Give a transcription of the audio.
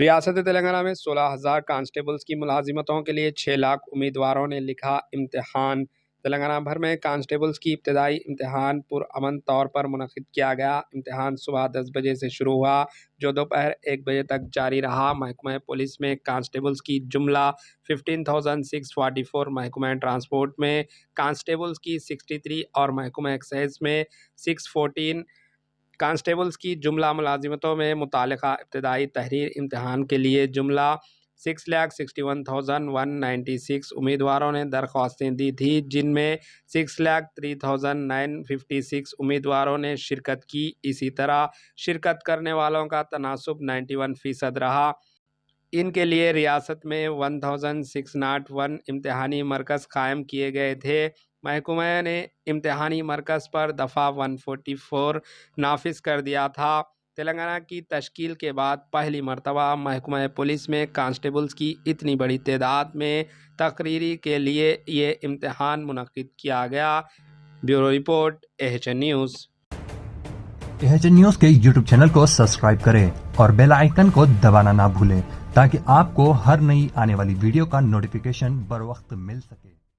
ریاست تلنگانہ میں 16,000 کانسٹیبلز کی ملازمتوں کے لیے 6 لاکھ امیدواروں نے لکھا امتحان۔ تلنگانہ بھر میں کانسٹیبلز کی ابتدائی امتحان پرامن طور پر منعقد کیا گیا۔ امتحان صبح 10 بجے سے شروع ہوا جو دوپہر 1 بجے تک جاری رہا۔ محکمہ پولیس میں کانسٹیبلز کی جملہ 15,644، محکمہ ٹرانسپورٹ میں کانسٹیبلز کی 63 اور محکمہ ایکسائز میں 614 کانسٹیبلز کی جملہ ملازمتوں میں متعلقہ ابتدائی تحریر امتحان کے لیے جملہ 6,61,196 امیدواروں نے درخواستیں دی تھیں، جن میں 6,03,956 امیدواروں نے شرکت کی۔ اسی طرح شرکت کرنے والوں کا تناسب 91% رہا۔ ان کے لیے ریاست میں 1,601 امتحانی مرکز قائم کیے گئے تھے۔ محکمہ نے امتحانی مرکز پر دفعہ 144 نافذ کر دیا تھا۔ تلنگانہ کی تشکیل کے بعد پہلی مرتبہ محکمہ پولیس میں کانسٹیبلز کی اتنی بڑی تعداد میں تقرری کے لیے یہ امتحان منعقد کیا گیا۔ Bureau report AHN news. AHN news کے یوٹیوب چینل کو سبسکرائب کریں اور بیل آئیکن کو دبانا نہ بھولیں تاکہ آپ کو ہر نئی آنے والی ویڈیو کا نوٹیفیکیشن بر وقت مل سکے۔